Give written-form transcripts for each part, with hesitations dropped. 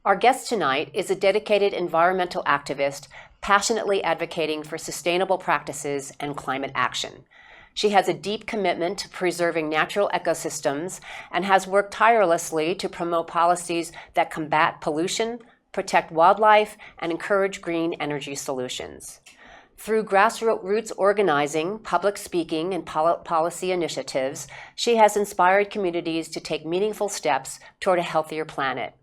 Our guest tonight is a dedicated environmental activist passionately advocating for sustainable practices and climate action. She has a deep commitment to preserving natural ecosystems and has worked tirelessly to promote policies that combat pollution, protect wildlife, and encourage green energy solutions. Through grassroots organizing, public speaking, and policy initiatives, she has inspired communities to take meaningful steps toward a healthier planet.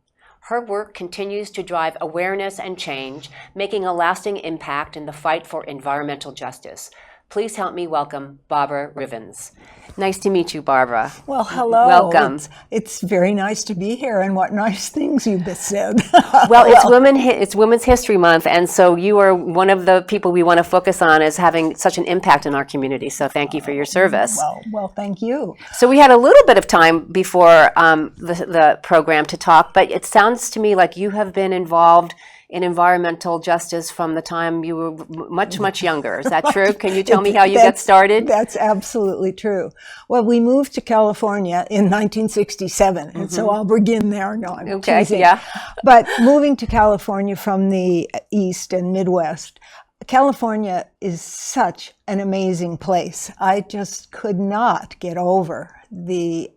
Her work continues to drive awareness and change, making a lasting impact in the fight for environmental justice. Please help me welcome Barbara Rivines. Nice to meet you, Barbara. Well, hello. Welcome. It's very nice to be here, and what nice things you've just said. Well, it's Women's History Month, and so you are one of the people we want to focus on as having such an impact in our community, so thank you for your service. Well, thank you. So we had a little bit of time before the program to talk, but it sounds to me like you have been involved in environmental justice from the time you were much younger. Is that true? Can you tell me how you got started? That's absolutely true. Well, we moved to California in 1967, and so I'll begin there. No, I'm teasing. Yeah. But moving to California from the East and Midwest, California is such an amazing place. I just could not get over the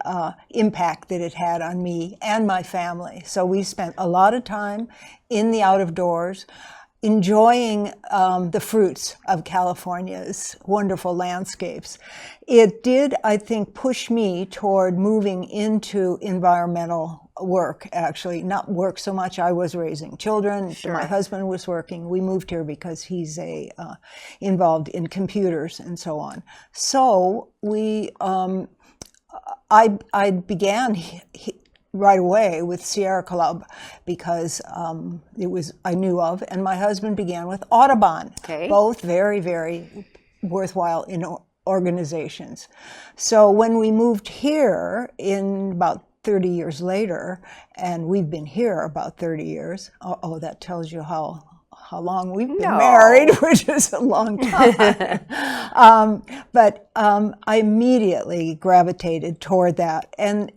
impact that it had on me and my family. So we spent a lot of time in the out of doors, enjoying the fruits of California's wonderful landscapes. It did, I think, push me toward moving into environmental work, actually. Not work so much. I was raising children. Sure. My husband was working. We moved here because he's involved in computers and so on. So I began right away with Sierra Club because it was I knew of, and my husband began with Audubon. Okay. Both very, very worthwhile organizations. So when we moved here in about 30 years later, and we've been here about 30 years. Oh, that tells you how long we've been married, which is a long time. But I immediately gravitated toward that. And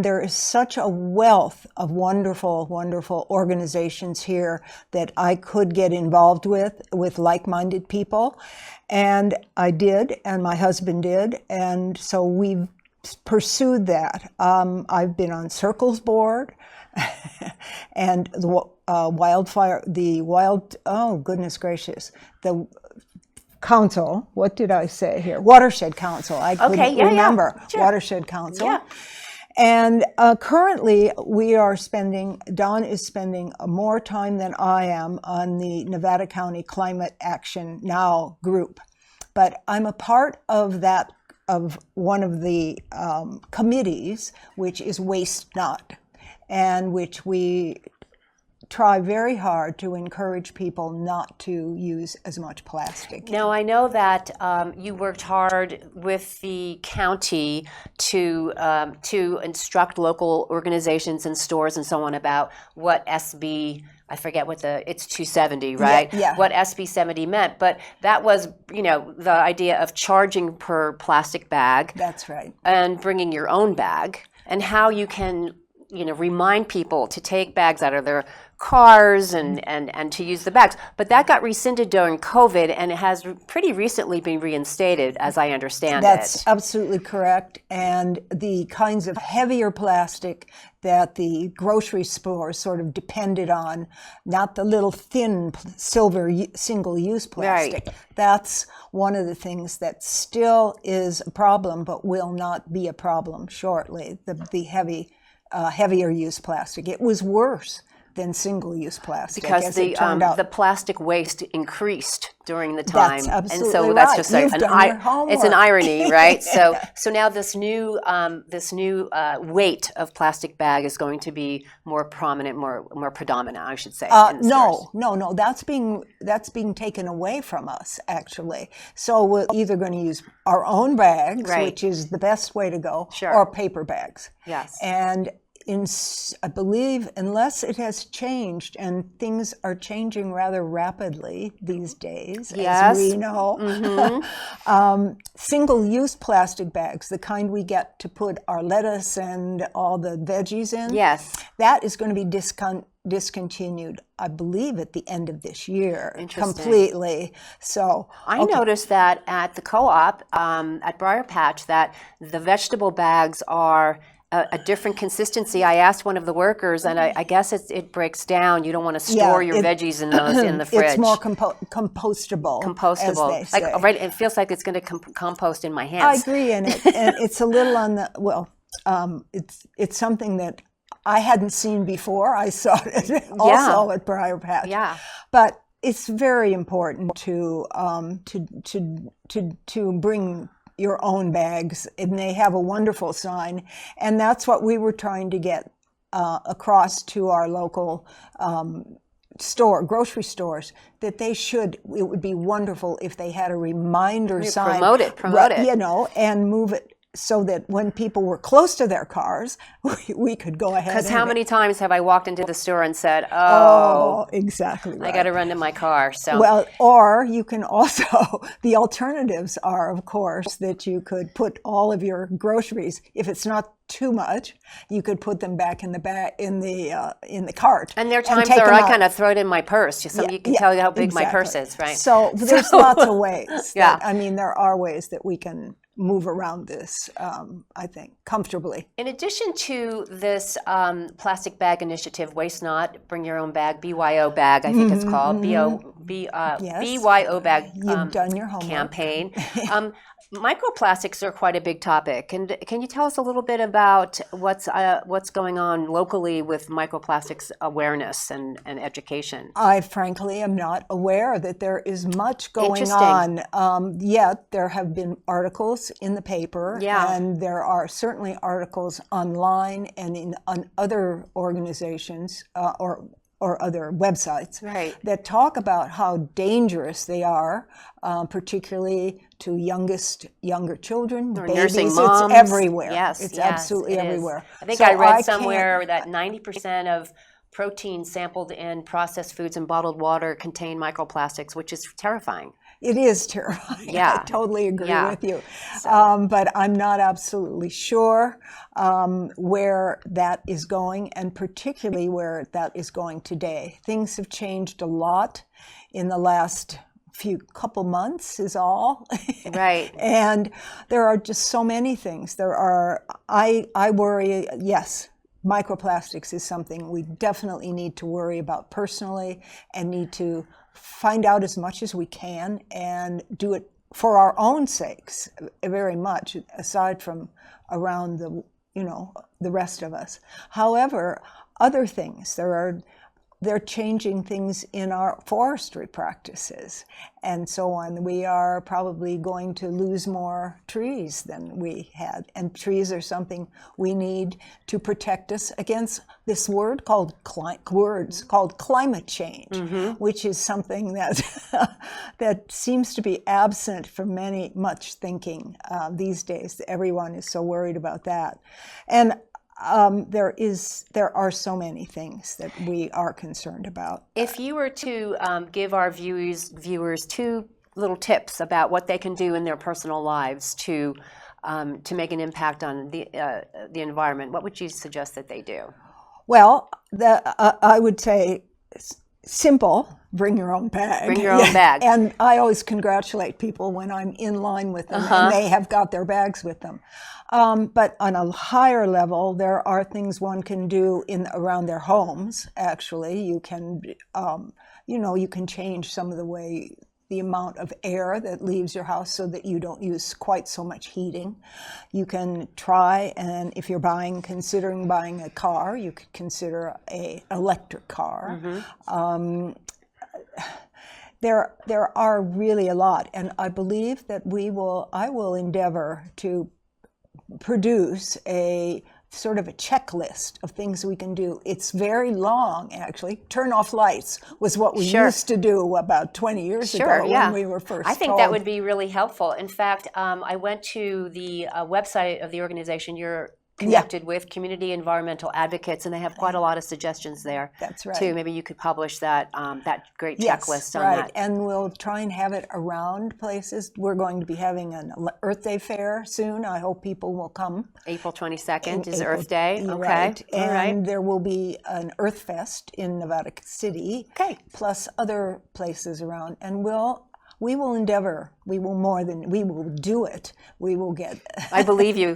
there is such a wealth of wonderful, wonderful organizations here that I could get involved with like-minded people. And I did, and my husband did. And so we've pursued that. I've been on Circle's board and the oh goodness gracious, the council, what did I say here? Watershed Council. I couldn't remember. Yeah. Sure. Watershed Council. Yeah. And currently Don is spending more time than I am on the Nevada County Climate Action Now group. But I'm a part of that, of one of the committees, which is Waste Not, and which we try very hard to encourage people not to use as much plastic. Now, I know that you worked hard with the county to instruct local organizations and stores and so on about what SB, I forget what it's 270, right? Yeah. What SB 70 meant, but that was, the idea of charging per plastic bag. That's right. And bringing your own bag, and how you can, remind people to take bags out of their cars and to use the bags. But that got rescinded during COVID, and it has pretty recently been reinstated, as I understand it. That's absolutely correct. And the kinds of heavier plastic that the grocery stores sort of depended on, not the little thin silver single-use plastic. Right. That's one of the things that still is a problem, but will not be a problem shortly, the heavier use plastic. It was worse than single-use plastic, because as it turned out. The plastic waste increased during the time. That's absolutely and so right. That's just You've done your homework. It's an irony, right? So now this new weight of plastic bag is going to be more prominent, more predominant, I should say. No. That's being taken away from us, actually. So we're either going to use our own bags, right, which is the best way to go, sure, or paper bags. Yes. And I believe, unless it has changed, and things are changing rather rapidly these days, yes, as we know, single-use plastic bags, the kind we get to put our lettuce and all the veggies in, yes, that is going to be discontinued, I believe, at the end of this year, Interesting. completely. So I noticed that at the co-op at Briar Patch that the vegetable bags are a different consistency. I asked one of the workers, and I guess it breaks down. You don't want to store your veggies in those in the fridge. It's more compostable. Compostable. As they say. Like right, it feels like it's going to compost in my I hands. agree, and it's a little on the it's something that I hadn't seen before. I saw it also at Briar Patch. Yeah. But it's very important to bring your own bags, and they have a wonderful sign, and that's what we were trying to get across to our local grocery stores, that it would be wonderful if they had a reminder sign. Promote it. You know, and move it so that when people were close to their cars, we could go ahead. Because how many times have I walked into the store and said, "Oh, exactly right. I got to run to my car." So well, or you can also the alternatives are, of course, that you could put all of your groceries, if it's not too much, you could put them back in the cart. And there are times where I kind of throw it in my purse. You can tell how big my purse is, right? So there's lots of ways. I mean, there are ways that we can move around this, I think, comfortably. In addition to this plastic bag initiative, Waste Not, Bring Your Own Bag, BYO Bag, I think it's called, BYO Bag You've done your homework. Campaign. Microplastics are quite a big topic. And can you tell us a little bit about what's going on locally with microplastics awareness and education? I frankly am not aware that there is much going on. Yet there have been articles in the paper, and there are certainly articles online and on other organizations or other websites that talk about how dangerous they are, particularly to younger children, or babies. Nursing moms. It's everywhere. It's absolutely everywhere. I think I read somewhere that 90% of protein sampled in processed foods and bottled water contain microplastics, which is terrifying. It is terrifying. Yeah. I totally agree with you. But I'm not absolutely sure where that is going, and particularly where that is going today. Things have changed a lot in the last couple months is all. Right. And there are just so many things. I worry, yes, microplastics is something we definitely need to worry about personally and need to find out as much as we can and do it for our own sakes very much, aside from around the rest of us. However, other things, they're changing things in our forestry practices and so on. We are probably going to lose more trees than we had. And trees are something we need to protect us against this word called climate change, which is something that seems to be absent from much thinking these days. Everyone is so worried about that. And there are so many things that we are concerned about. If you were to give our viewers two little tips about what they can do in their personal lives to make an impact on the environment, what would you suggest that they do? Well, I would say simple. Bring your own bag. Bring your own bag. And I always congratulate people when I'm in line with them and they have got their bags with them. But on a higher level, there are things one can do around their homes. Actually, you can, you can change some of the amount of air that leaves your house so that you don't use quite so much heating. You can try, and if you're considering buying a car, you could consider an electric car. There are really a lot, and I believe that I will endeavor to produce a sort of a checklist of things we can do. It's very long, actually. Turn off lights was what we used to do about 20 years ago when we were first I think that would be really helpful. In fact, I went to the website of the organization you're connected with community environmental advocates, and they have quite a lot of suggestions there. That's right. Too. Maybe you could publish that that great Yes, checklist on right. that. And we'll try and have it around places. We're going to be having an Earth Day fair soon. I hope people will come. April 22nd is April- Earth Day. Okay. Right. All And right. there will be an Earth Fest in Nevada City. Okay. Plus other places around. And we will endeavor. We will do it. We will get. I believe you.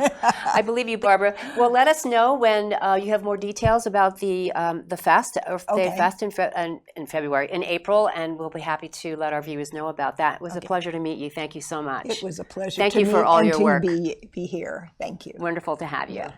I believe you, Barbara. Well, let us know when you have more details about the fest, Earth Day Okay. fest in February, in April, and we'll be happy to let our viewers know about that. It was a pleasure to meet you. Thank you so much. It was a pleasure. Thank to you for meet all and your to work. be here. Thank you. Wonderful to have you. Yeah.